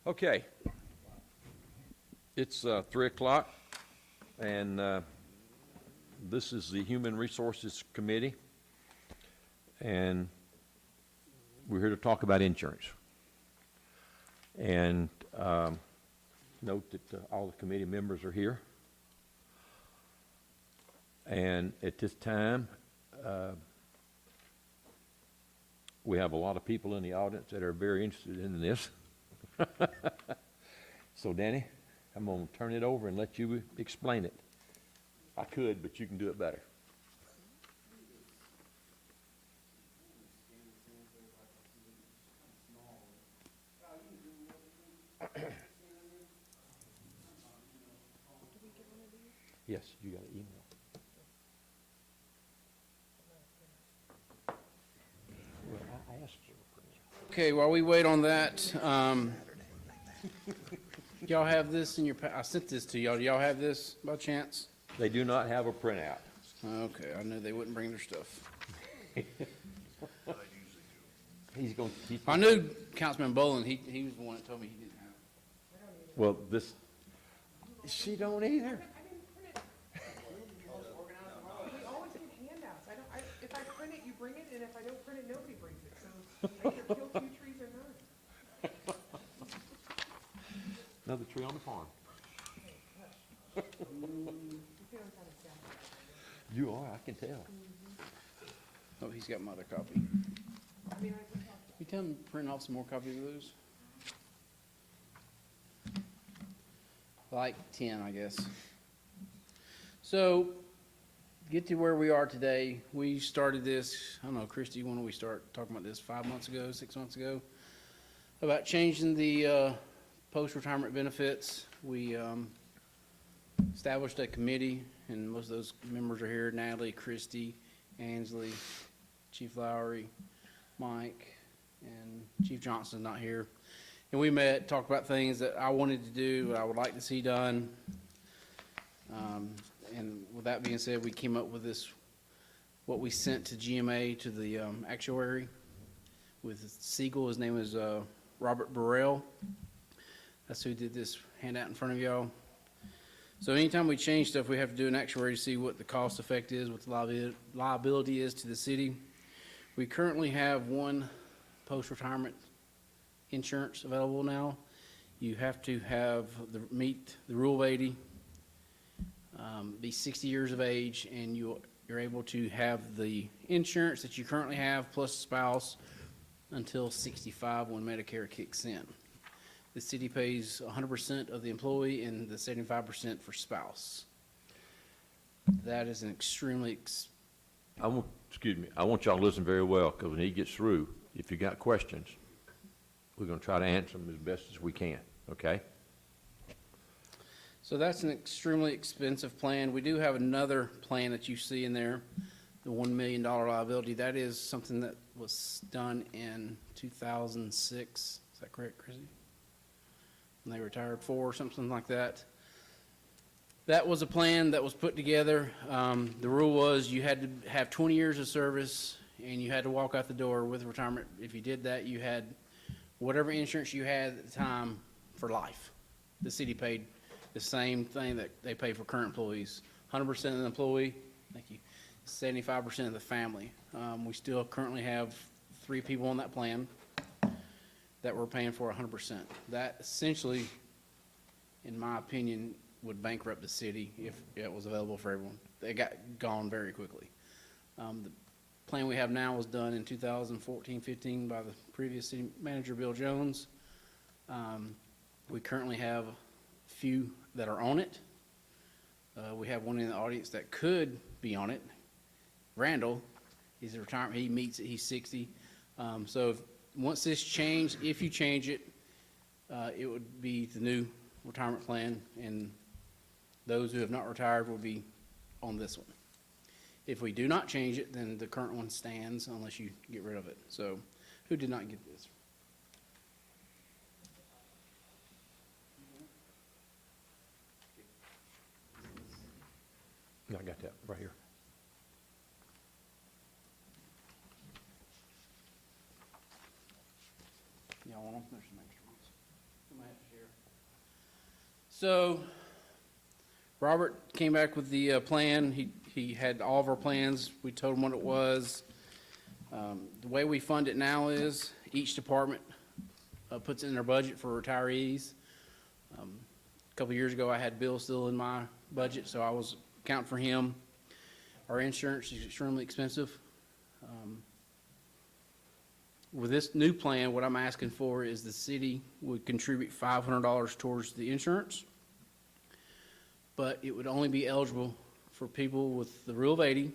Okay. It's 3 o'clock, and this is the Human Resources Committee, and we're here to talk about insurance. And note that all the committee members are here. And at this time, we have a lot of people in the audience that are very interested in this. So, Danny, I'm going to turn it over and let you explain it. I could, but you can do it better. Yes, you got an email. Well, I asked you. Okay, while we wait on that, y'all have this in your, I sent this to y'all. Do y'all have this by chance? They do not have a printout. Okay, I knew they wouldn't bring their stuff. He's going to keep. I knew Councilman Boland, he was the one that told me he didn't have it. Well, this, she don't either. I didn't print it. We always get handouts. If I print it, you bring it, and if I don't print it, nobody brings it. So I either kill two trees or none. Another tree on the farm. You feel kind of sad. You are, I can tell. Oh, he's got my other copy. I mean, I can talk. You tell him to print off some more copies of those? Like 10, I guess. So, get to where we are today. We started this, I don't know, Christy, when did we start talking about this? 5 months ago, 6 months ago? About changing the post-retirement benefits. We established a committee, and most of those members are here. Natalie, Christy, Ansley, Chief Lowry, Mike, and Chief Johnson's not here. And we met, talked about things that I wanted to do, what I would like to see done. And with that being said, we came up with this, what we sent to GMA, to the actuary, with Siegel. His name is Robert Burrell. That's who did this handout in front of y'all. So anytime we change stuff, we have to do an actuary to see what the cost effect is, what the liability is to the city. We currently have one post-retirement insurance available now. You have to have meet the Rule of 80, be 60 years of age, and you're able to have the insurance that you currently have plus a spouse until 65 when Medicare kicks in. The city pays 100% of the employee and the 75% for spouse. That is an extremely I want y'all to listen very well, because when he gets through, if you got questions, we're going to try to answer them as best as we can, okay? So that's an extremely expensive plan. We do have another plan that you see in there, the $1 million liability. That is something that was done in 2006. Is that correct, Chrissy? When they retired or something like that. That was a plan that was put together. The rule was you had to have 20 years of service and you had to walk out the door with retirement. If you did that, you had whatever insurance you had at the time for life. The city paid the same thing that they pay for current employees. 100% of the employee, thank you, 75% of the family. We still currently have 3 people on that plan that we're paying for 100%. That essentially, in my opinion, would bankrupt the city if it was available for everyone. They got gone very quickly. The plan we have now was done in 2014-15 by the previous city manager, Bill Jones. We currently have a few that are on it. We have one in the audience that could be on it. Randall, he's a retirement, he meets it, he's 60. So once this changed, if you change it, it would be the new retirement plan, and those who have not retired will be on this one. If we do not change it, then the current one stands unless you get rid of it. So who did not get this? Yeah, I got that right here. Y'all want them? There's some extra ones. So, Robert came back with the plan. He had all of our plans. We told him what it was. The way we fund it now is each department puts it in their budget for retirees. A couple years ago, I had Bill still in my budget, so I was accounting for him. Our insurance is extremely expensive. With this new plan, what I'm asking for is the city would contribute $500 towards the insurance, but it would only be eligible for people with the Rule of 80,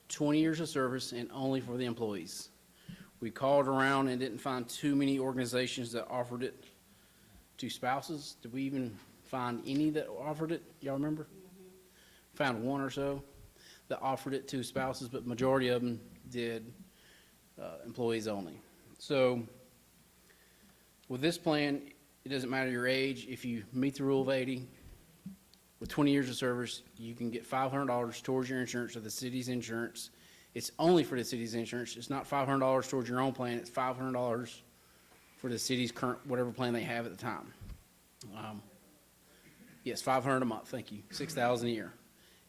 20 years of service, and only for the employees. We called around and didn't find too many organizations that offered it to spouses. Did we even find any that offered it? Y'all remember? Found one or so that offered it to spouses, but majority of them did employees only. So with this plan, it doesn't matter your age. If you meet the Rule of 80 with 20 years of service, you can get $500 towards your insurance or the city's insurance. It's only for the city's insurance. It's not $500 towards your own plan. It's $500 for the city's current, whatever plan they have at the time. Yes, $500 a month, thank you, $6,000 a year.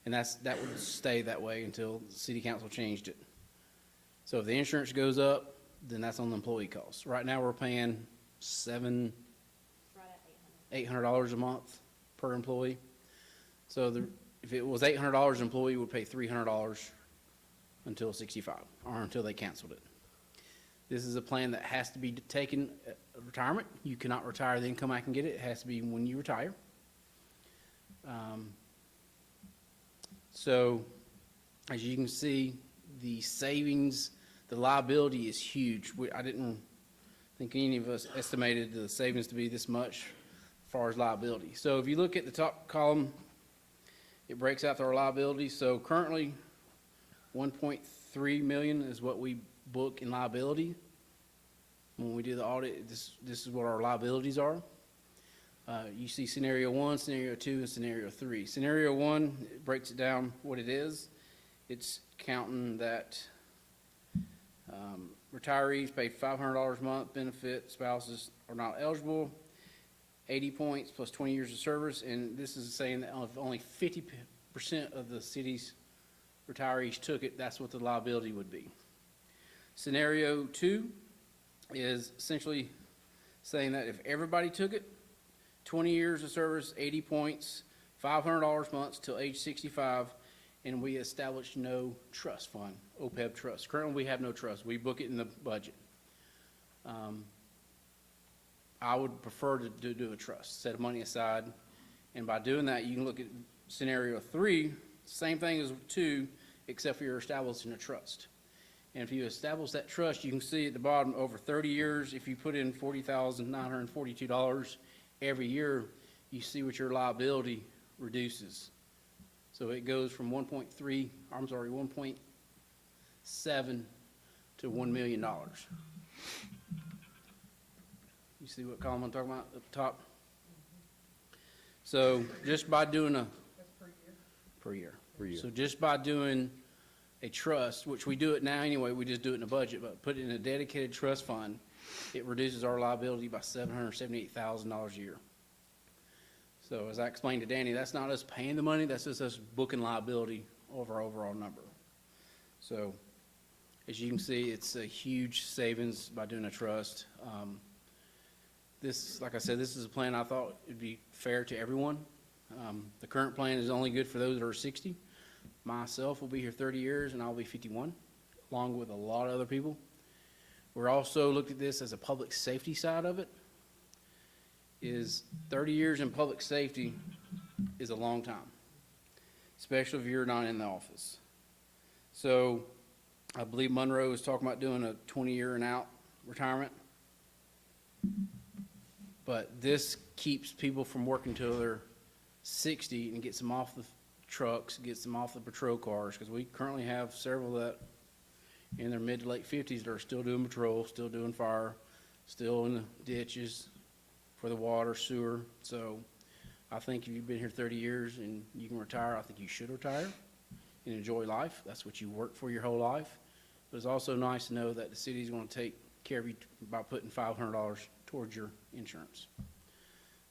And that would stay that way until the city council changed it. So if the insurance goes up, then that's on the employee costs. Right now, we're paying $800 a month per employee. So if it was $800, an employee would pay $300 until 65, or until they canceled it. This is a plan that has to be taken at retirement. You cannot retire then come back and get it. It has to be when you retire. So as you can see, the savings, the liability is huge. I didn't think any of us estimated the savings to be this much as far as liability. So if you look at the top column, it breaks out our liability. So currently, 1.3 million is what we book in liability. When we do the audit, this is what our liabilities are. You see scenario 1, scenario 2, and scenario 3. Scenario 1, it breaks it down what it is. It's counting that retirees pay $500 a month, benefit spouses are not eligible, 80 points plus 20 years of service, and this is saying that if only 50% of the city's retirees took it, that's what the liability would be. Scenario 2 is essentially saying that if everybody took it, 20 years of service, 80 points, $500 a month till age 65, and we established no trust fund, OPEB trust. Currently, we have no trust. We book it in the budget. I would prefer to do a trust, set money aside, and by doing that, you can look at scenario 3, same thing as 2, except for you're establishing a trust. And if you establish that trust, you can see at the bottom, over 30 years, if you put in $40,942 every year, you see what your liability reduces. So it goes from 1.7 to $1 million. You see what column I'm talking about at the top? So just by doing That's per year? per year. So just by doing a trust, which we do it now anyway, we just do it in a budget, but put it in a dedicated trust fund, it reduces our liability by $778,000 a year. So as I explained to Danny, that's not us paying the money, that's just us booking liability of our overall number. So as you can see, it's a huge savings by doing a trust. This, like I said, this is a plan I thought would be fair to everyone. The current plan is only good for those that are 60. Myself will be here 30 years and I'll be 51, along with a lot of other people. We're also looked at this as a public safety side of it. Is 30 years in public safety is a long time, especially if you're not in the office. So I believe Monroe is talking about doing a 20-year and out retirement. But this keeps people from working till they're 60 and gets them off the trucks, gets them off the patrol cars, because we currently have several that in their mid to late 50s that are still doing patrol, still doing fire, still in the ditches for the water, sewer. So I think if you've been here 30 years and you can retire, I think you should retire and enjoy life. That's what you work for your whole life. But it's also nice to know that the city's going to take care of you by putting $500 towards your insurance.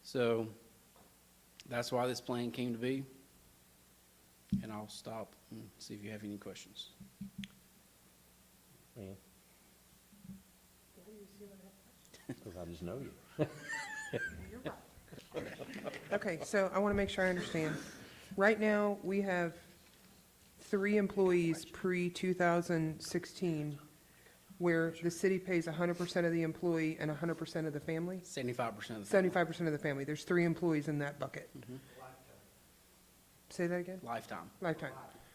So that's why this plan came to be. And I'll stop and see if you have any questions. Because I just know you. You're right. Okay, so I want to make sure I understand. Right now, we have 3 employees pre-2016 where the city pays 100% of the employee and 100% of the family? 75% of the 75% of the family. There's 3 employees in that bucket. Say that again? lifetime. Lifetime.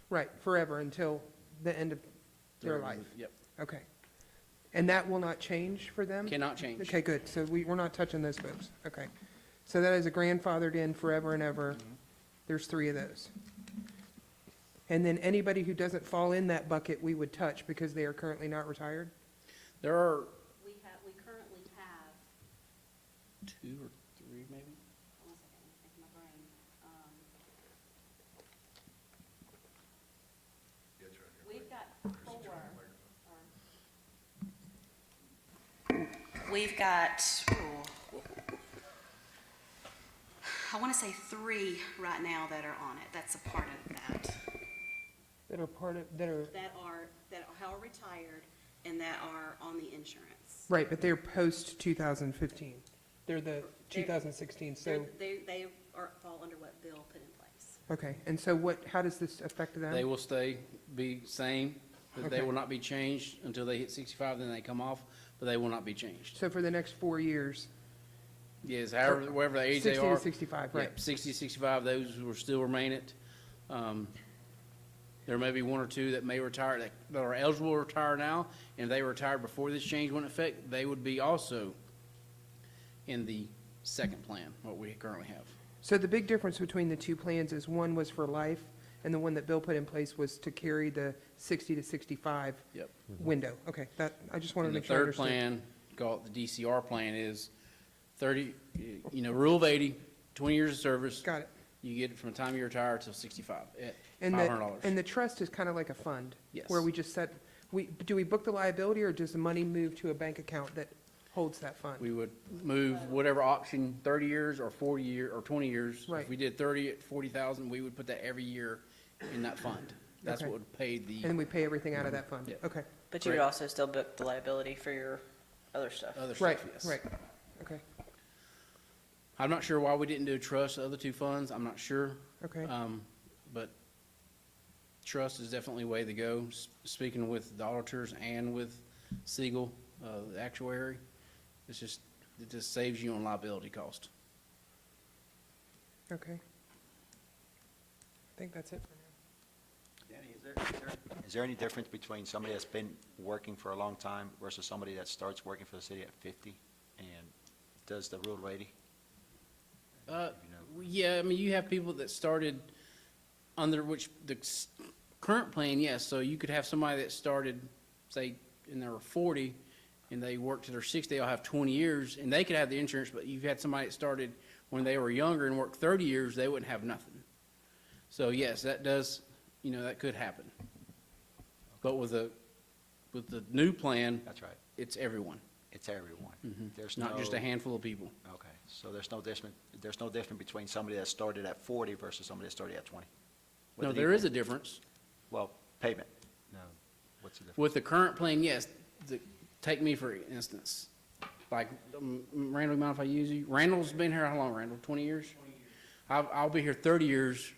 Right, forever until the end of their life. Yep. Okay. And that will not change for them? Cannot change. Okay, good. So we're not touching those folks. Okay. So that is a grandfathered in forever and ever. There's 3 of those. And then anybody who doesn't fall in that bucket, we would touch because they are currently not retired? There are We currently have, 2 or 3 maybe. one second, let me think in my brain. We've got 4. We've got, I want to say 3 right now that are on it. That's a part of that. That are part of, that are, That are retired and that are on the insurance. right, but they're post 2015. They're the 2016, so, They fall under what Bill put in place. okay. And so what, how does this affect them? They will be same, but they Okay. will not be changed until they hit 65, then they come off, but they will not be changed. So for the next 4 years, Yes, however, whatever the age they 60 are. to 65, right? Yep, 60, 65, those will still remain it. There may be 1 or 2 that may retire, that are eligible to retire now, and if they retired before this change went into effect, they would be also in the second plan, what we currently have. So the big difference between the 2 plans is one was for life, and the one that Bill put in place was to carry the 60 to 65 Yep. window. Okay, that, I just wanted to And the make sure I third understood. plan, called the DCR plan, is 30, rule of 80, 20 years of service. Got it. You get it from the time you retire till 65 at And $500. and the trust is kind of like a fund? Yes. Where we just set, do we book the liability, or does the money move to a bank account that holds that fund? We would move whatever option, 30 years or 40 year, or 20 years. Right. If we did 30 at 40,000, we would put that every year in that fund. That's Okay. what would pay the And we pay everything out of that fund? Yeah. Okay, But you would Correct. also still book the liability for your other stuff. other right, stuff, yes. right, okay, I'm not sure why we didn't do trust, the other 2 funds, I'm not sure. okay. But trust is definitely a way to go. Speaking with the auditors and with Siegel, the actuary, it just saves you on liability cost. Okay. I think that's it for now. Danny, is there any difference between somebody that's been working for a long time versus somebody that starts working for the city at 50 and does the Rule of 80? Yeah, I mean, you have people that started under which current plan, yes, so you could have somebody that started, say, in their 40, and they worked to their 60, they'll have 20 years, and they could have the insurance, but you've had somebody that started when they were younger and worked 30 years, they wouldn't have nothing. So, yes, that does, that could happen. But with the new plan, That's right. it's everyone, It's everyone. There's not just a no- handful of people. Okay, so there's no difference between somebody that started at 40 versus somebody that started at 20? With No, an there is a equal- difference. Well, payment. No. What's the difference? With the current plan, yes, take me for instance, like, Randall, you mind if I use you? Randall's been here how long, Randall, 20 years? 20 years. I'll be here 30 years,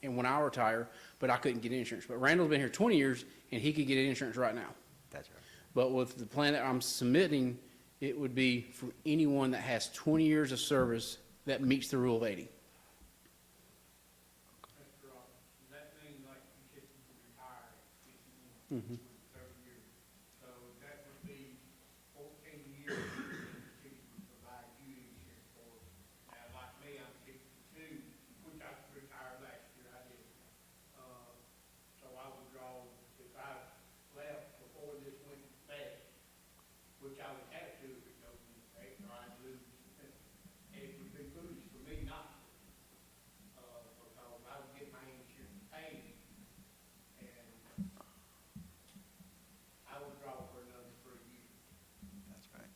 and when I retire, but I couldn't get insurance. But Randall's been here 20 years, and he could get insurance right now. That's right. But with the plan that I'm submitting, it would be for anyone that has 20 years of service that meets the Rule of 80. Mr. Ross, that means like you said you could retire at 51, 30 years. So that would be 14 years that you could provide you insurance for. Now, like me, I'm 62, which I retired last year, I did. So I would draw, if I left before this went bad, which I would have to if it goes into effect, or I'd lose. It would be foolish for me not to. Because I would get my insurance paid, and I would draw for another 3 years That's right.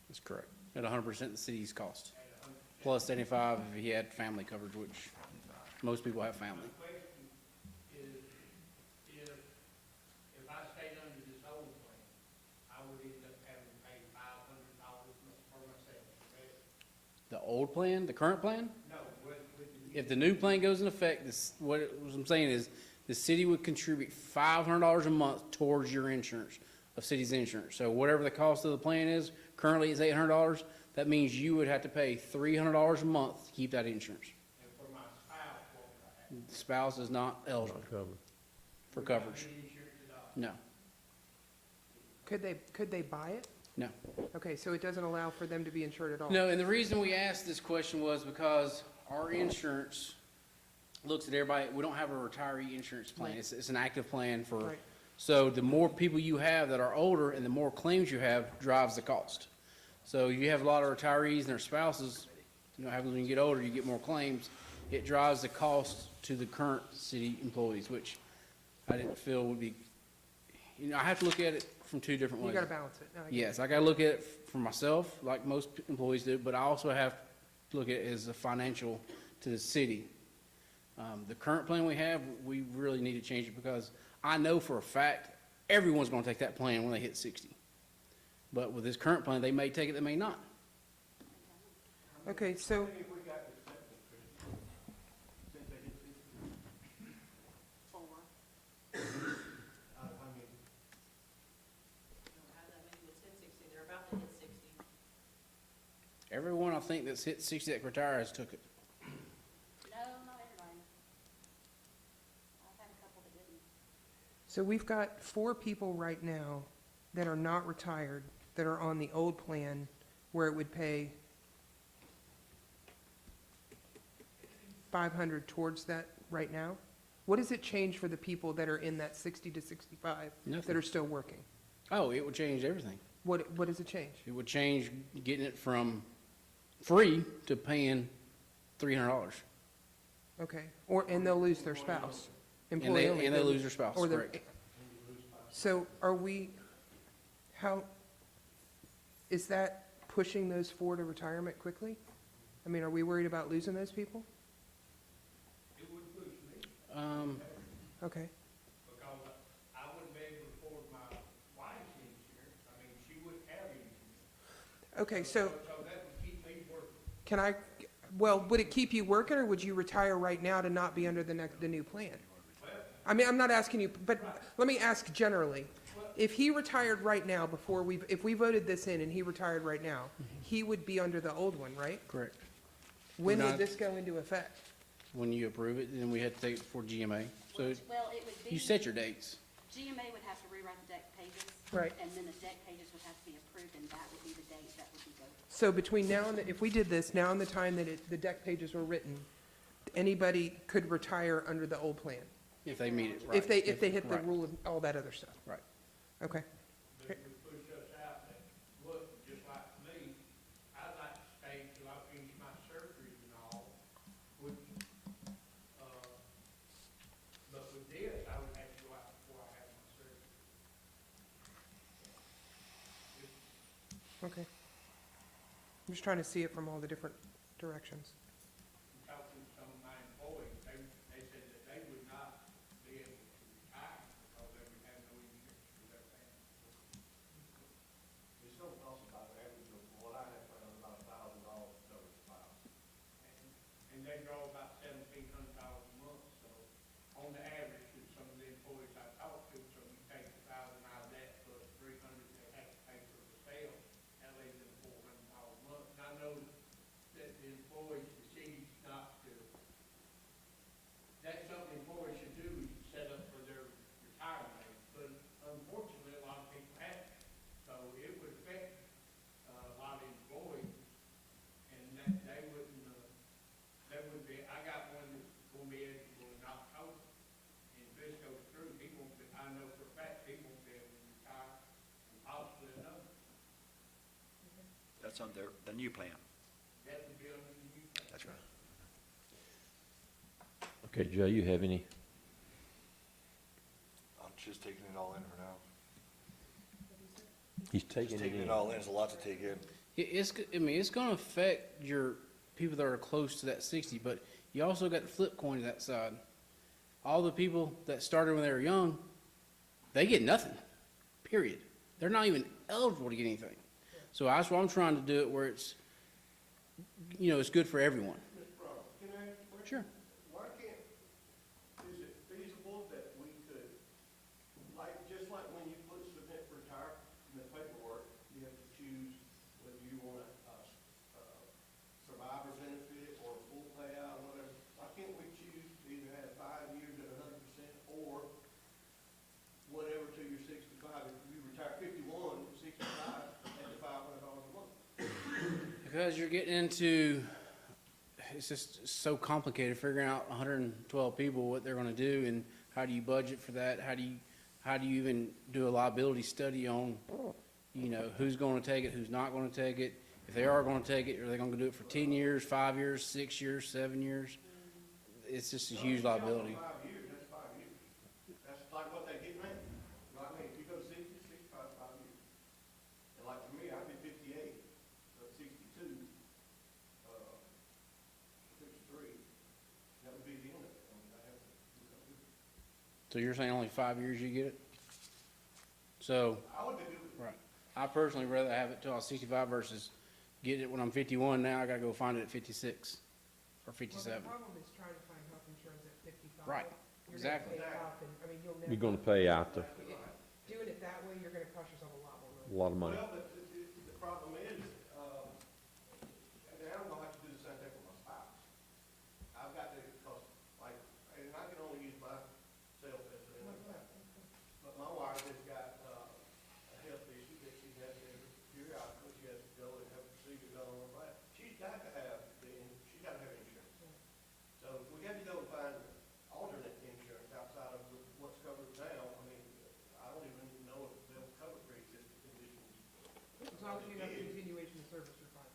That's correct. At 100% the city's cost. at 100%. plus 75 if he had family coverage, which most people have family. The question is, if I stayed under this old plan, I would end up having to pay $500 for myself, correct? The old plan, the current plan? No, with the If the new plan goes in effect, what I'm saying is, the city would contribute $500 a month towards your insurance, of city's insurance. So whatever the cost of the plan is, currently it's $800, that means you would have to pay $300 a month to keep that insurance. and for my spouse, what would I have? The spouse is not eligible for coverage. Any insurance at all? No, Could they buy it? no. Okay, so it doesn't allow for them to be insured at all? No, and the reason we asked this question was because our insurance looks at everybody, we don't have a retiree insurance plan. Right. It's an active plan for, Right. so the more people you have that are older and the more claims you have drives the cost. So you have a lot of retirees and their spouses, when you get older, you get more claims. It drives the cost to the current city employees, which I didn't feel would be, I have to look at it from two different You ways. gotta balance it. No, I get it. Yes, I gotta look at it for myself, like most employees do, but I also have to look at it as a financial to the city. The current plan we have, we really need to change it because I know for a fact, everyone's gonna take that plan when they hit 60. But with this current plan, they may take it, they may not. Okay, so, If we got this simple, Chris, since they did this, 4. I mean, They're about to hit 60. Everyone I think that's hit 60 that retires took it. No, not everybody. I've had a couple that didn't. so we've got 4 people right now that are not retired, that are on the old plan, where it would pay 500 towards that right now? What does it change for the people that are in that 60 to 65 that Nothing. are still working? Oh, it would change everything. What does it change? It would change getting it from free to paying $300. Okay, and they'll lose their spouse. And Employee they, only, and they they'll- lose their spouse, or their- correct? So are we, is that pushing those 4 to retirement quickly? I mean, are we worried about losing those people? it would push me, Okay, because I wouldn't be able to afford my wife's insurance. I mean, she wouldn't have insurance. okay, so So that would keep me working. can I, well, would it keep you working, or would you retire right now to not be under the new plan? I mean, I'm not asking you, but let me ask generally. If he retired right now if we voted this in and he retired right now, he would be under the old one, right? Correct. When Not- would this go into effect? When you approve it, then we had to take it before GMA. So Well, it would be. you set your dates. GMA would have to rewrite the deck pages. Right. And then the deck pages would have to be approved, and that would be the date that would be voted. So between now and, if we did this, now and the time that the deck pages were written, anybody could retire under the old plan? If they meet it, right. If they hit the right. rule and all that other stuff? Right. Okay. But it would push us out that, look, just like me, I'd like to stay till I finish my surgeries and all, which, but with this, I would have to go out before I have my surgery. Okay. I'm just trying to see it from all the different directions. Talking to some of my employees, they said that they would not be able to retire because they would have no insurance for their family. It's gonna cost about an average of what I have found, about $1,000 to cover the spouse. And they draw about $1,700 a month, so on the average, with some of the employees I talk to, so you take 1,000 out of that, plus 300 they have to pay for the sale, that leaves them $400 a month. And I know that the employees, the city's not to, that's something employees should do, is set up for their retirement age, but unfortunately, a lot of people haven't. So it would affect a lot of employees, and that they wouldn't be, I got one that's gonna be eligible in October, and if this goes through, he won't be, I know for a fact, he won't be able to retire, and possibly another. That's on the new plan. That would be under the new plan. That's right. Okay, Jay, you have any? I'm just taking it all in for now. He's taking Just it taking in. it all in, there's a lot to take in. I mean, it's gonna affect your people that are close to that 60, but you also got the flip coin to that side. All the people that started when they were young, they get nothing, period. They're not even eligible to get anything. So that's why I'm trying to do it where it's, it's good for everyone. Mr. Brown, can I ask a question? Sure. Why can't, is it feasible that we could, like, just like when you put submit retire in the paperwork, you have to choose whether you want a survivor benefit or a full payout or whatever. Why can't we choose to either have 5 years at 100% or whatever till you're 65? If you retire 51, 65, at the $500 a month. Because you're getting into, it's just so complicated figuring out 112 people, what they're gonna do, and how do you budget for that? How do you even do a liability study on, who's gonna take it, who's not gonna take it? If they are gonna take it, are they gonna do it for 10 years, 5 years, 6 years, 7 years? It's just a huge liability. 5 years, that's 5 years. That's like what they get now. You know what I mean? If you go 60, 65, 5 years. And like for me, I'd be 58, so at 62, 63, that would be the end of it. I mean, I have to do something. So you're saying only 5 years you get it? So, I would be good with it. right. I personally rather have it till I'm 65 versus get it when I'm 51. Now I gotta go find it at 56 or 57. Well, the problem is trying to find health insurance at 55. Right, You're gonna exactly. pay out, and, you'll never. You're gonna pay out Doing it that way, you're gonna cost yourself a lot more a money. lot of money. Well, but the problem is, and I'm gonna have to do the same thing for my spouse. I've got to, cause like, and I can only use myself as an example. But my wife has got, a health issue that she has to, periodically, she has to go and have procedures done on her back. She's got to have, she's got to have insurance. So if we had to go and find alternate insurance outside of what's covered now, I mean, I don't even know if they'll cover pre-existing conditions. As long as you have continuation of service, you're fine.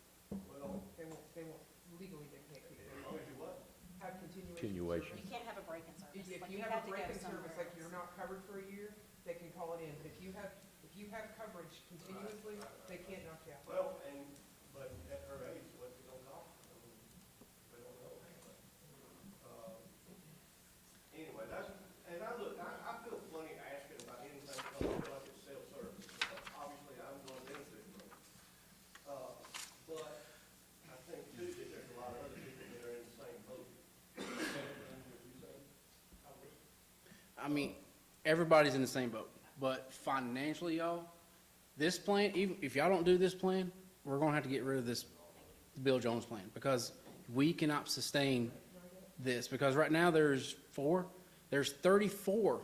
Well, They won't legally dictate to as long as you what? have continuation. of Continuation. service. You can't have a break in service. If Like, you have have a to go break in somewhere service, like else. you're not covered for a year, they can call it in. But if you have coverage continuously, they can't knock you out. Well, but at her age, what's it gonna cost? I mean, we don't know. Anyway, and I feel funny asking about anything because I feel like it's self-service. Obviously, I'm going to benefit from it. But I think too that there's a lot of other people that are in the same boat. I mean, everybody's in the same boat, but financially, y'all, this plan, even if y'all don't do this plan, we're gonna have to get rid of this Bill Jones plan, because we cannot sustain this, because right now there's 34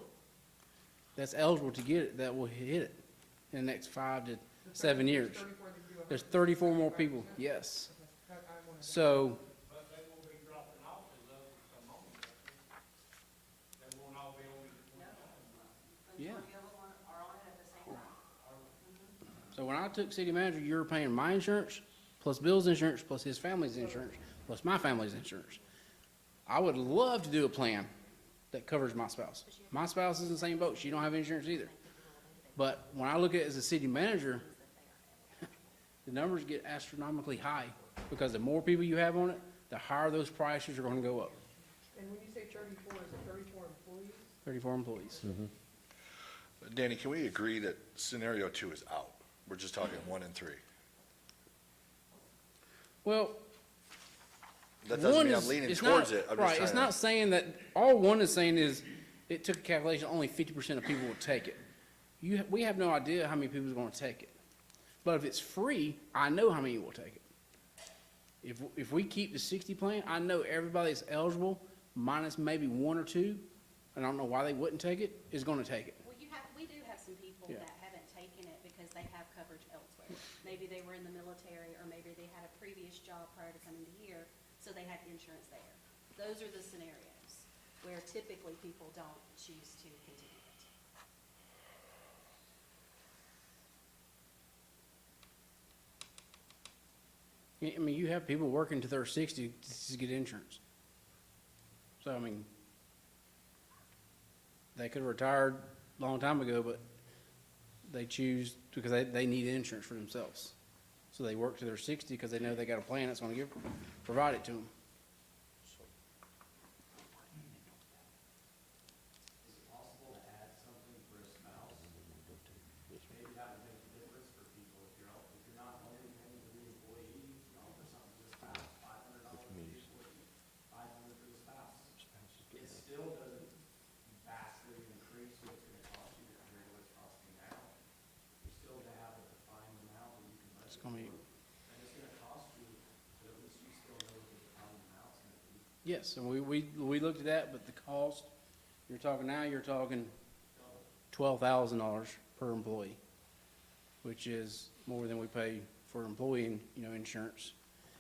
that's eligible to get it, that will hit it in the next 5 to 7 years. 34 that do There's 34 more people, yes. I wanna- So, But they won't be dropping off as others come on. They won't all be on the yeah. Until the other one are on it at the same time. So when I took city manager, you were paying my insurance, plus Bill's insurance, plus his family's insurance, plus my family's insurance. I would love to do a plan that covers my spouse. My spouse is in the same boat. She don't have insurance either. But when I look at it as a city manager, the numbers get astronomically high, because the more people you have on it, the higher those prices are gonna go up. And when you say 34, is it 34 employees? 34 employees. Danny, can we agree that scenario 2 is out? We're just talking 1 and 3. Well, That doesn't one mean is, I'm leaning it's towards not, it. I'm just right, it's trying not to. saying that, all one is saying is, it took a calculation, only 50% of people will take it. We have no idea how many people are gonna take it. But if it's free, I know how many will take it. If we keep the 60 plan, I know everybody that's eligible, minus maybe 1 or 2, and I don't know why they wouldn't take it, is gonna take it. Well, we do have some people Yeah. that haven't taken it because they have coverage elsewhere. Maybe they were in the military, or maybe they had a previous job prior to coming to here, so they had insurance there. Those are the scenarios where typically people don't choose to continue it. I mean, you have people working to their 60 to get insurance. So, I mean, they could have retired a long time ago, but they choose, because they need insurance for themselves. So they work to their 60 because they know they got a plan that's gonna provide it to them. Is it possible to add something for a spouse? Maybe that would make a difference for people if you're not only paying for the employee, you can offer something to the spouse, $500 for the employee, $500 for the spouse. It still doesn't vastly increase what it's gonna cost you compared to what it's costing now. You're still gonna have a defined amount that you can budget It's gonna be, for, and it's gonna cost you, but at least you still know what the defined amount's gonna be. yes, and we looked at that, but the cost, you're talking $12,000 per employee, which is more than we pay for employee, insurance.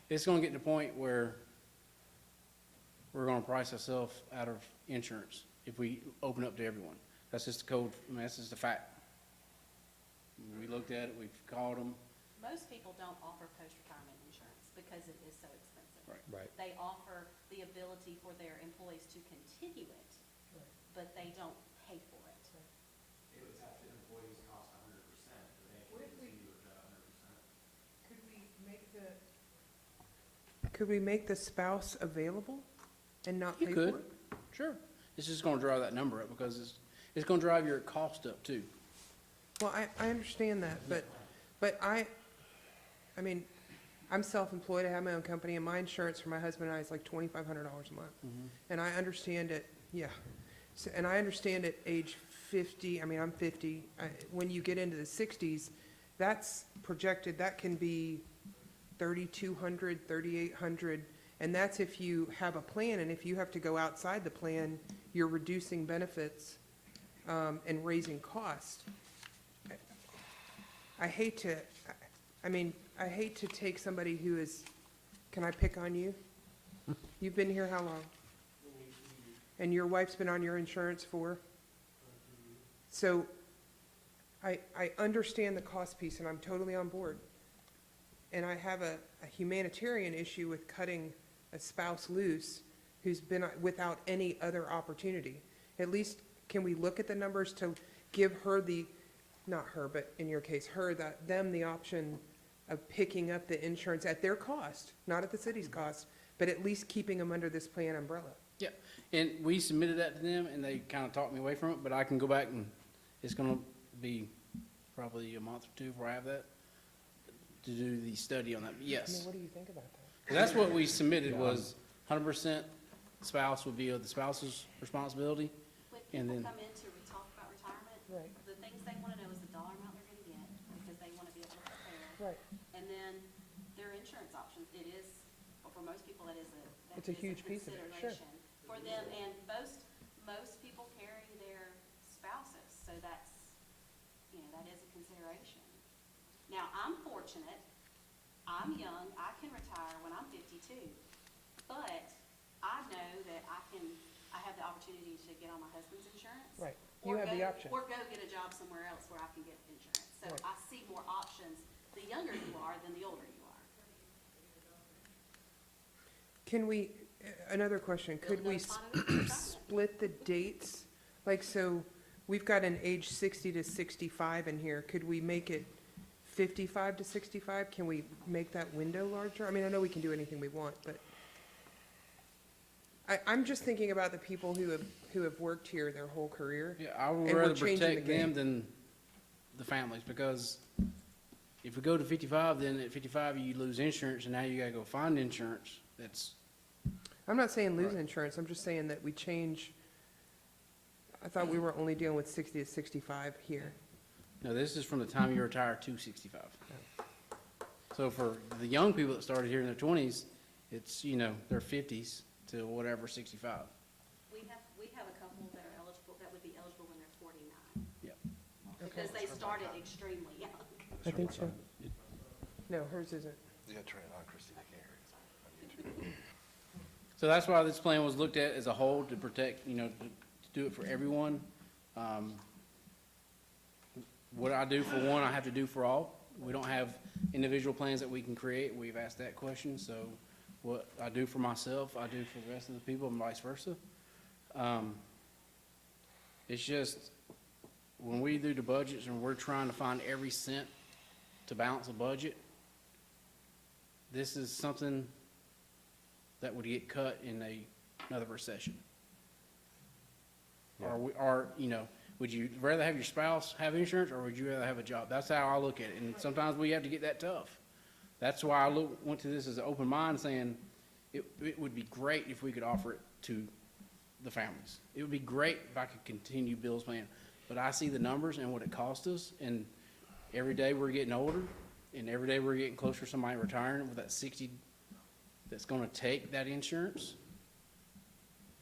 It's gonna get to the point where we're gonna price ourselves out of insurance if we open up to everyone. That's just the code, I mean, that's just a fact. We looked at it, we've called them. Most people don't offer post-retirement insurance because it is so expensive. Right. Right. They offer the ability for their employees to continue it, but they don't pay for it. It would have to, employees cost 100%, but they What can if we- continue at 100%. Could we make the spouse available and not You pay for could. it? Sure. It's just gonna drive that number up because it's gonna drive your cost up too. Well, I understand that, but I mean, I'm self-employed, I have my own company, and my insurance for my husband and I is like $2,500 a month. And I understand it, yeah. So, and I understand at age 50, I mean, I'm 50, when you get into the 60s, that's projected, that can be 3,200, 3,800, and that's if you have a plan, and if you have to go outside the plan, you're reducing benefits and raising costs. I hate to, I mean, I hate to take somebody who is, can I pick on you? You've been here how long? And your wife's been on your insurance for? So I understand the cost piece, and I'm totally on board. And I have a humanitarian issue with cutting a spouse loose who's been without any other opportunity. At least, can we look at the numbers to give her the, not her, but in your case, her, them the option of picking up the insurance at their cost, not at the city's cost, but at least keeping them under this plan umbrella? Yeah, and we submitted that to them, and they kind of talked me away from it, but I can go back and, it's gonna be probably a month or two before I have that, to do the study on that, but I mean, yes. what do you think about that? 'Cause that's what we submitted was 100% spouse would be the spouse's responsibility. When And people then- come in to talk about retirement, Right. the things they want to know is the dollar amount they're going to get, because they want to be able to prepare. Right. And then their insurance options, it is, well, for most people, that is It's a huge piece of it, sure. consideration for them, and most people carry their spouses, so that's, that is a consideration. Now, I'm fortunate, I'm young, I can retire when I'm 52, but I know that I have the opportunity to get on my husband's insurance. Right. You or have the go- option. Or go get a job somewhere else where I can get insurance. So Right. I see more options, the younger you are than the older you are. Can we, another question, could we Build another pot of retirement. split the dates? Like, so, we've got an age 60 to 65 in here, could we make it 55 to 65? Can we make that window larger? I mean, I know we can do anything we want, but I'm just thinking about the people who have worked here their whole career. Yeah, I would And we're rather changing the protect them game. than the families, because if we go to 55, then at 55, you lose insurance, and now you gotta go find insurance. That's, I'm not saying lose Right. insurance, I'm just saying that we change, I thought we were only dealing with 60 to 65 here. no, this is from the time you retire to 65. So for the young people that started here in their 20s, it's, their 50s to whatever, 65. We have a couple that are eligible, that would be eligible when they're 49. Yep. Okay. Because they started extremely young. I think so. No, hers isn't. You gotta turn it on, Christie, I can't hear you. So that's why this plan was looked at as a whole, to protect, to do it for everyone. What I do for one, I have to do for all. We don't have individual plans that we can create. We've asked that question, so what I do for myself, I do for the rest of the people and vice versa. It's just, when we do the budgets and we're trying to find every cent to balance a budget, this is something that would get cut in another recession. Or, you know, would you rather have your spouse have insurance, or would you rather have a job? That's how I look at it, and sometimes we have to get that tough. That's why I went to this as an open mind, saying it would be great if we could offer it to the families. It would be great if I could continue Bill's plan, but I see the numbers and what it cost us, and every day we're getting older, and every day we're getting closer to somebody retiring with that 60 that's gonna take that insurance.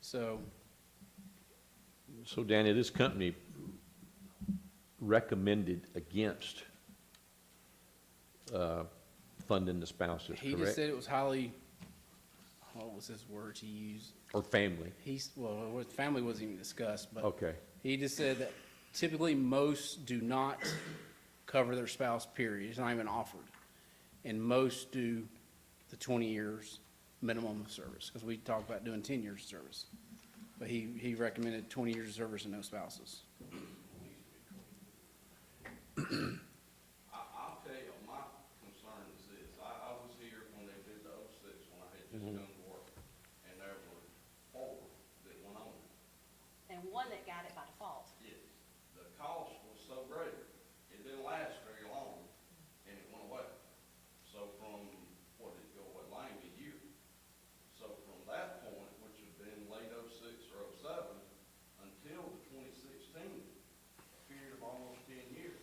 So, So Danny, this company recommended against funding the spouses, he just correct? said it was highly, what was his words he used? Or family? Well, family wasn't even discussed, but Okay. he just said that typically most do not cover their spouse, period. It's not even offered. And most do the 20 years minimum of service, because we talked about doing 10 years of service. But he recommended 20 years of service and no spouses. I'll tell you, my concern is this, I was here when they did the 06, when I had just come to work, and there were 4 that went on. And one that got it by default. Yes, the cost was so great, it didn't last very long, and it went away. So from, what did it go away, Lang, a year? So from that point, which had been late 06 or 07, until the 2016, a period of almost 10 years,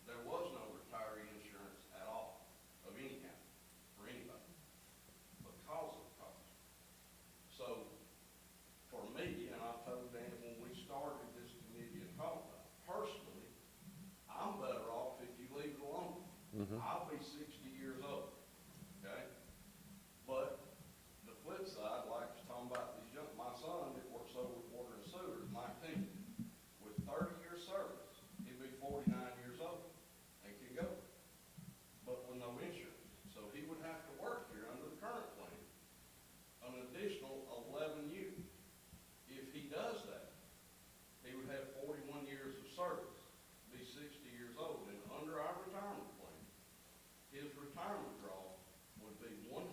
there was no retiree insurance at all, of any kind, for anybody, because of the cost. So, for me, and I told Dan when we started this committee and talked about it, personally, I'm better off if you leave it alone. I'll be 60 years old, okay? But the flip side, like I was talking about these young, my son that works over with water and sewer is 19. With 30 years service, he'd be 49 years old and can go, but with no insurance. So he would have to work here under the current plan an additional 11 years. If he does that, he would have 41 years of service, be 60 years old, and under our retirement plan, his retirement draw would be 123%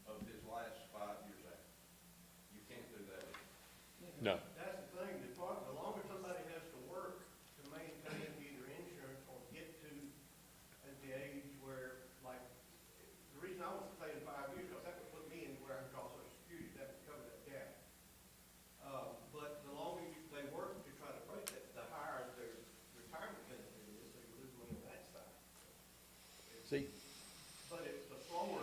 of his last 5 years out. You can't do that. No. That's the thing, the longer somebody has to work to maintain either insurance or get to at the age where, like, the reason I was saying 5 years, because that would put me in where I could call Social Security, that would cover that gap. But the longer they work to try to break that, the higher their retirement benefit is, so you lose money on that side. See, But it's a slower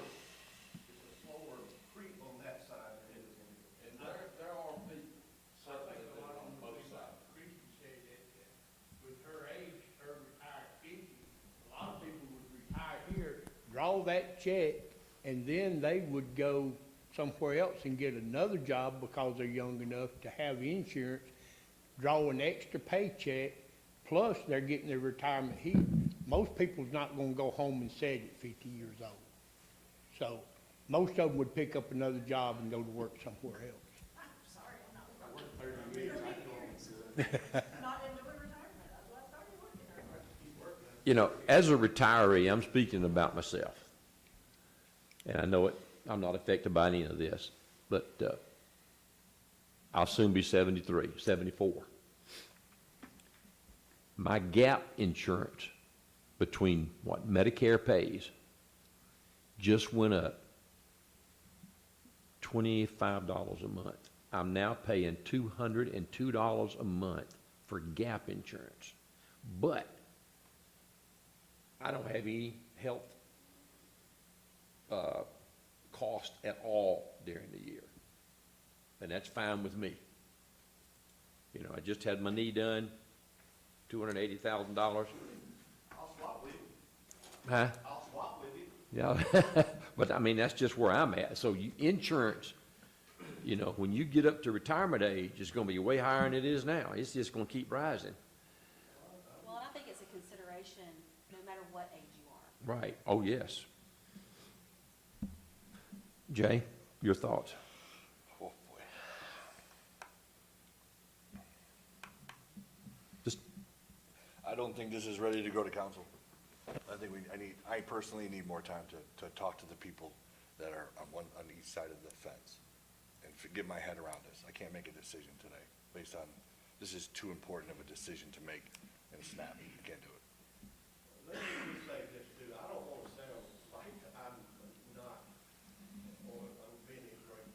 creep on that side than it is on the. And there are people, I certainly, think a that lot on of them both believe, sides. like Christie said, that with her age, her retired 50, a lot of people would retire here, draw that check, and then they would go somewhere else and get another job because they're young enough to have insurance, draw an extra paycheck, plus they're getting their retirement here. Most people's not gonna go home and set at 50 years old. So, most of them would pick up another job and go to work somewhere else. you know, as a retiree, I'm speaking about myself. And I know it, I'm not affected by any of this, but I'll soon be 73, 74. My gap insurance between what Medicare pays just went up $25 a month. I'm now paying $202 a month for gap insurance. But I don't have any health cost at all during the year. And that's fine with me. You know, I just had my knee done, $280,000. I'll swap with you. Huh? I'll swap with you. Yeah, but I mean, that's just where I'm at. So insurance, you know, when you get up to retirement age, it's gonna be way higher than it is now. It's just gonna keep rising. Well, and I think it's a consideration no matter what age you are. Right. Oh, yes. Jay, your thoughts? Oh, boy. Just, I don't think this is ready to go to council. I personally need more time to talk to the people that are on each side of the fence and get my head around this. I can't make a decision today based on, this is too important of a decision to make in a snap. I can't do it. Let me say this too, I don't want to sound like I'm not, or I'm being incorrect.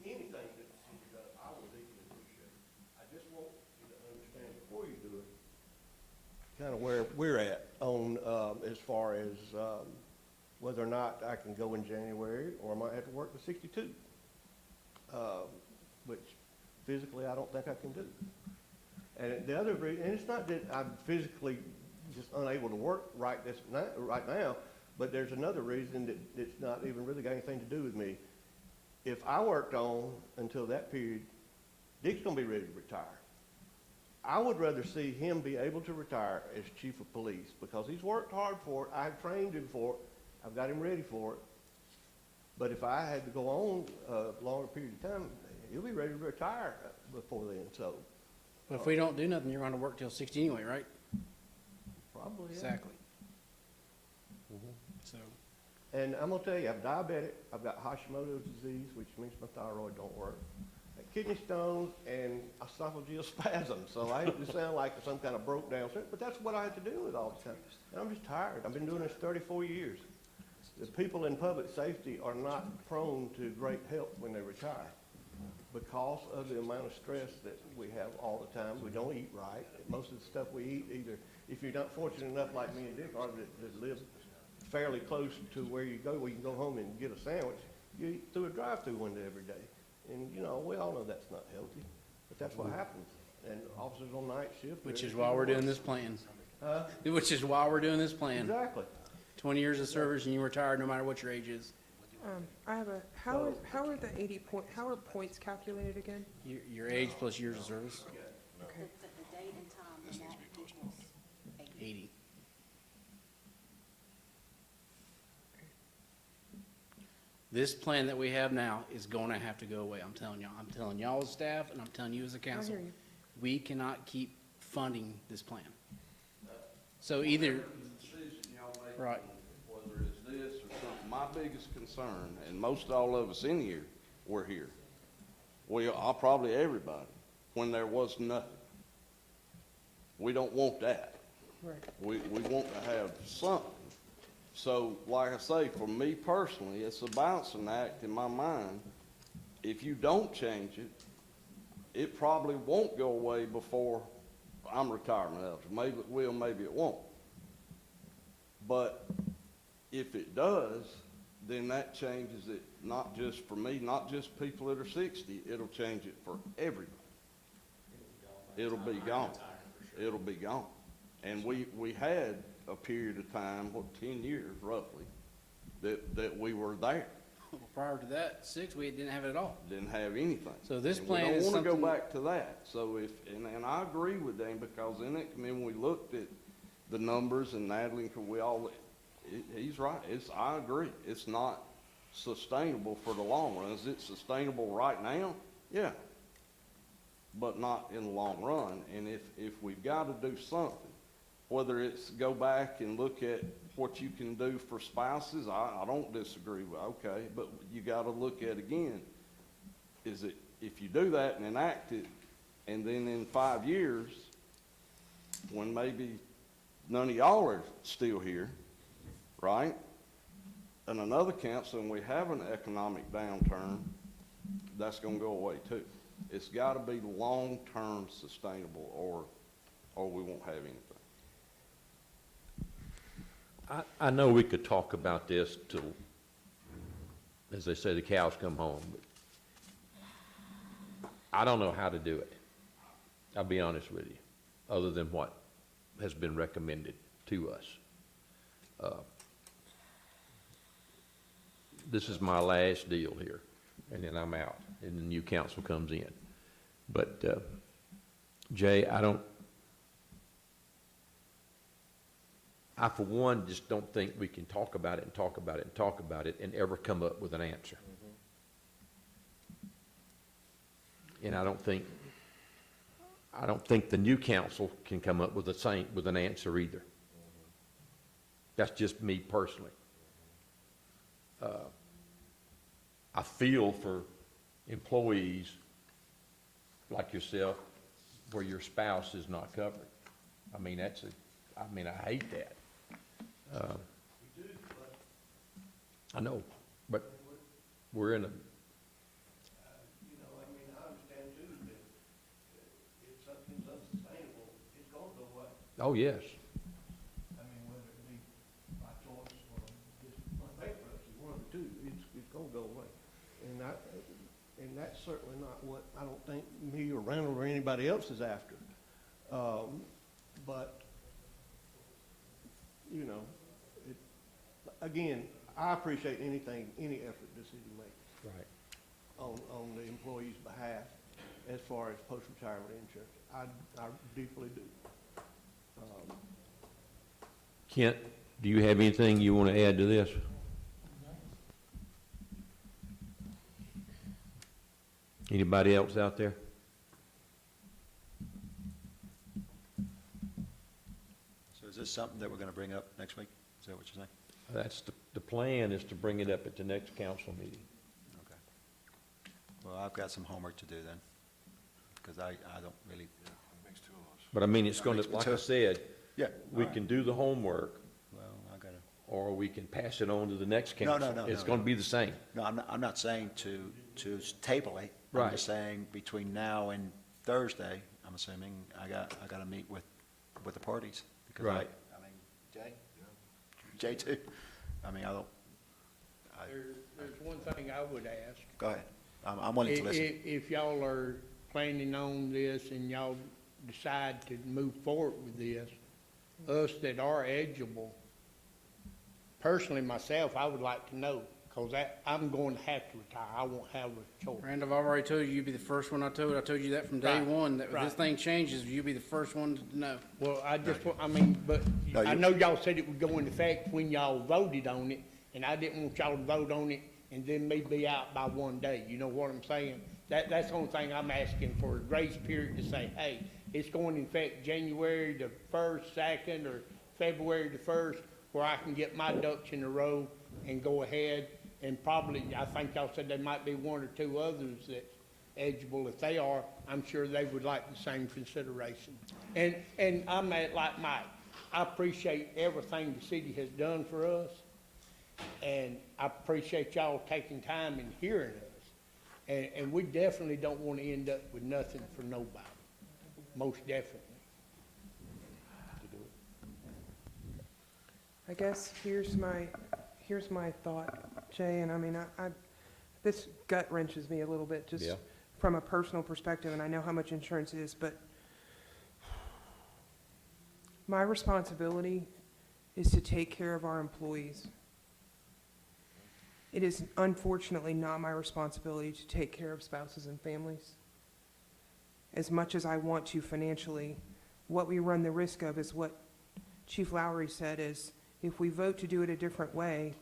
Anything that the city does, I will deeply appreciate. I just want you to understand before you do it, kind of where we're at on, as far as, whether or not I can go in January, or I might have to work to 62. Which physically I don't think I can do. And the other reason, and it's not that I'm physically just unable to work right now, but there's another reason that it's not even really got anything to do with me. If I worked on until that period, Dick's gonna be ready to retire. I would rather see him be able to retire as chief of police because he's worked hard for it. I've trained him for it. I've got him ready for it. But if I had to go on a longer period of time, he'll be ready to retire before then, so. But if we don't do nothing, you're gonna work till 60 anyway, right? Probably, yeah. Exactly. So, And I'm gonna tell you, I'm diabetic, I've got Hashimoto's disease, which means my thyroid don't work, kidney stones, and esophageal spasms, so I hate to sound like some kind of broke down, but that's what I have to deal with all the time. And I'm just tired, I've been doing this 34 years. The people in public safety are not prone to great help when they retire because of the amount of stress that we have all the time. We don't eat right. Most of the stuff we eat, either, if you're not fortunate enough like me and Dick are that live fairly close to where you can go home and get a sandwich, you eat through a drive-through window every day. And, you know, we all know that's not healthy, but that's what happens. And officers on night shift. which is why we're doing this plan. Huh? Which is why we're doing this plan. Exactly. 20 years of service and you retire no matter what your age is. I have how are the 80 how are points calculated again? Your age plus years of service, Okay. The date and time when that equals 80. This plan that we have now is gonna have to go away, I'm telling y'all. I'm telling y'all as staff, and I'm telling you as a council. hear you. We cannot keep funding this plan. So either, Decision y'all make, right, whether it's this or something, my biggest concern, and most all of us in here, were here. Probably everybody, when there was nothing. We don't want that. Right. We want to have something. So, like I say, for me personally, it's a balancing act in my mind. If you don't change it, it probably won't go away before I'm retirement eligible. Maybe it will, maybe it won't. But if it does, then that changes it, not just for me, not just people that are 60, it'll change it for everybody. It'll be gone. It'll be gone. And we had a period of time, 10 years roughly, that we were there. prior to that, we didn't have it at all. Didn't have anything. So this And plan is We don't want to something- go back to that. So and I agree with Dan, because in it, I mean, we looked at the numbers and Natalie, he's right. I agree. It's not sustainable for the long run. Is it sustainable right now? Yeah. But not in the long run. And if we've got to do something, whether it's go back and look at what you can do for spouses, I don't disagree with, okay, but you gotta look at again, is it, if you do that and enact it, and then in 5 years, when maybe none of y'all are still here, right? And another council, and we have an economic downturn, that's gonna go away too. It's gotta be long-term sustainable, or we won't have anything. I know we could talk about this till, as they say, the cows come home, but I don't know how to do it. I'll be honest with you, other than what has been recommended to us. This is my last deal here, and then I'm out, and the new council comes in. But, Jay, I, for one, just don't think we can talk about it and talk about it and talk about it and ever come up with an answer. And I don't think the new council can come up with an answer either. That's just me personally. I feel for employees like yourself where your spouse is not covered. I mean, I hate that. I know, but we're in a, You know, I mean, I understand too, that if something's unsustainable, it's gonna go away. oh, yes. I mean, whether it be by choice or just bankruptcy, one of the two, it's gonna go away. And that's certainly not what, I don't think me or Randall or anybody else is after. But, you know, again, I appreciate any effort the city makes Right. on the employee's behalf as far as post-retirement insurance. I deeply do. Kent, do you have anything you want to add to this? Anybody else out there? So is this something that we're gonna bring up next week? Is that what you're saying? That's, the plan is to bring it up at the next council meeting. Okay. Well, I've got some homework to do then, because I don't really, Makes two of us. But I mean, it's going Makes to, me like I too. said, yeah, we can do the homework, well, I gotta, or we can pass it on to the next No, council. no, no, It's no, going no. to be the same. no, I'm not saying to table it. I'm Right. just saying between now and Thursday, I'm assuming, I gotta meet with the parties. Because Right. I mean, Jay too. I mean, There's one thing I would ask. go ahead. I'm willing to listen. If y'all are planning on this and y'all decide to move forward with this, us that are eligible, personally myself, I would like to know, because I'm going to have to retire. I won't have a choice. Randall, I've already told you, you'd be the first one I told. I told you that from day Right, one, that if right. this thing changes, you'd be the first one to know. Well, I mean, but No, I you- know y'all said it would go into effect when y'all voted on it, and I didn't want y'all to vote on it and then me be out by one day. You know what I'm saying? That's the only thing I'm asking for, a grace period to say, hey, it's going in effect January the 1st, 2nd, or February the 1st, where I can get my ducks in a row and go ahead. And probably, I think y'all said there might be one or two others that's eligible. If they are, I'm sure they would like the same consideration. And I'm like Mike, I appreciate everything the city has done for us, and I appreciate y'all taking time and hearing us. And we definitely don't want to end up with nothing for nobody, most definitely. I guess here's my thought, Jay, and I mean, this gut wrenches me a little bit, just Yeah. from a personal perspective, and I know how much insurance is, but my responsibility is to take care of our employees. It is unfortunately not my responsibility to take care of spouses and families. As much as I want to financially, what we run the risk of is what Chief Lowry said, is if we vote to do it a different way,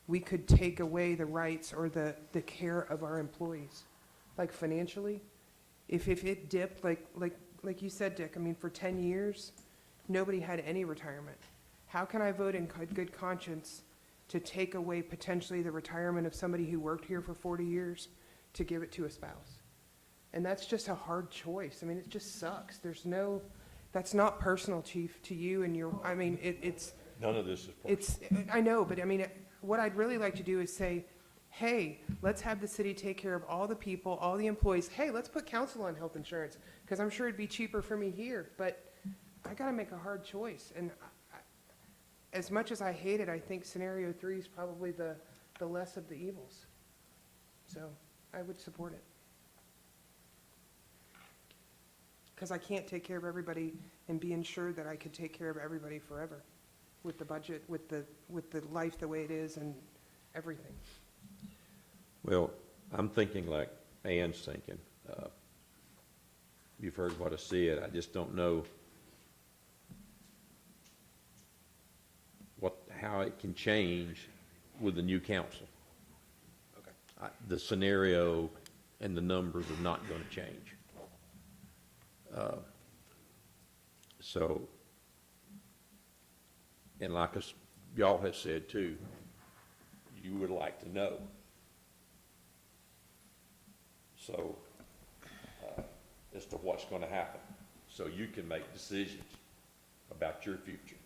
we could take away the rights or the care of our employees. Like financially, if it dipped, like you said, Dick, I mean, for 10 years, nobody had any retirement. How can I vote in good conscience to take away potentially the retirement of somebody who worked here for 40 years to give it to a spouse? And that's just a hard choice. I mean, it just sucks. That's not personal, Chief, to you and your, I mean, it's, None of this is personal. I know, but I mean, what I'd really like to do is say, hey, let's have the city take care of all the people, all the employees. Hey, let's put council on health insurance, because I'm sure it'd be cheaper for me here, but I gotta make a hard choice. And as much as I hate it, I think scenario 3 is probably the less of the evils. So I would support it. Because I can't take care of everybody and be ensured that I could take care of everybody forever with the budget, with the life the way it is and everything. Well, I'm thinking like Ann's thinking. You've heard what I said. I just don't know how it can change with the new council. Okay. The scenario and the numbers are not going to change. So, and like us, y'all have said too, you would like to know. So, as to what's gonna happen, so you can make decisions about your future.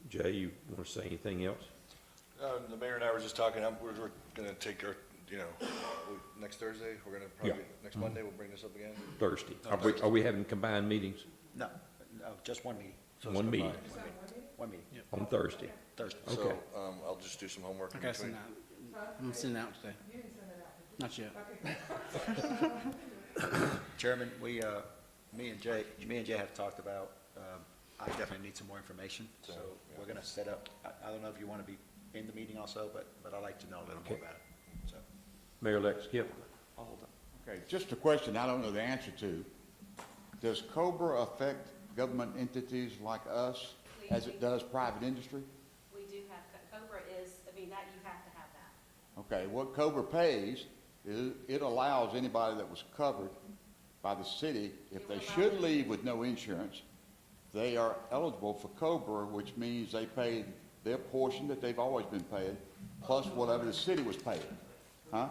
Jay, you wanna say anything else? The mayor and I were just talking, we're gonna take our, next Thursday, we're gonna probably, next Monday, we'll bring this up again. Thursday. Are we having combined meetings No, no, just one meeting. One meeting. One meeting, on Thursday? Thursday. Okay. So, I'll just do some homework I in gotta between. send out, I'm gonna send it out today. Not yet. Chairman, me and Jay have talked about, I definitely need some more information, so we're gonna set up, I don't know if you wanna be in the meeting also, but I'd like to know a little more Okay. about it, so. Mayor Lex Kip? I'll hold on. Okay, just a question I don't know the answer to. Does COBRA affect government entities like us as it does private industry? We do have, COBRA is, I mean, that, you have to have that. Okay, what COBRA pays is it allows anybody that was covered by the city, if they should leave with no insurance, they are eligible for COBRA, which means they pay their portion that they've always been paying, plus whatever the city was paying. Huh?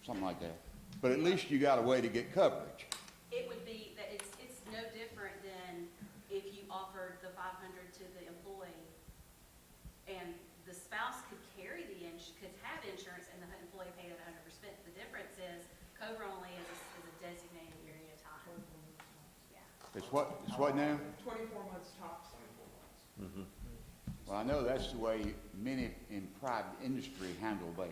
Something like that. But at least you got a way to get coverage. It would be, that it's no different than if you offered the 500 to the employee, and the spouse could carry could have insurance, and the employee paid it 100%. The difference is COBRA only is a designated period of time. Yeah. It's what now? 24 months tops. Well, I know that's the way many in private industry handle theirs.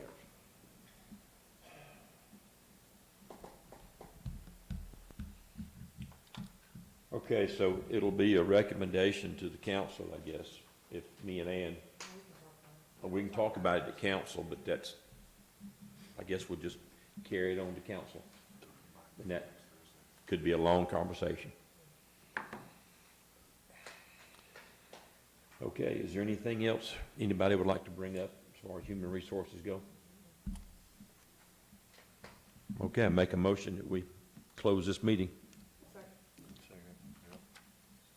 Okay, so it'll be a recommendation to the council, I guess, if me and Ann, we can talk about it at council, but that's, I guess we'll just carry it on to council. And that could be a long conversation. Okay, is there anything else anybody would like to bring up as far as human resources go? Okay, I make a motion that we close this meeting.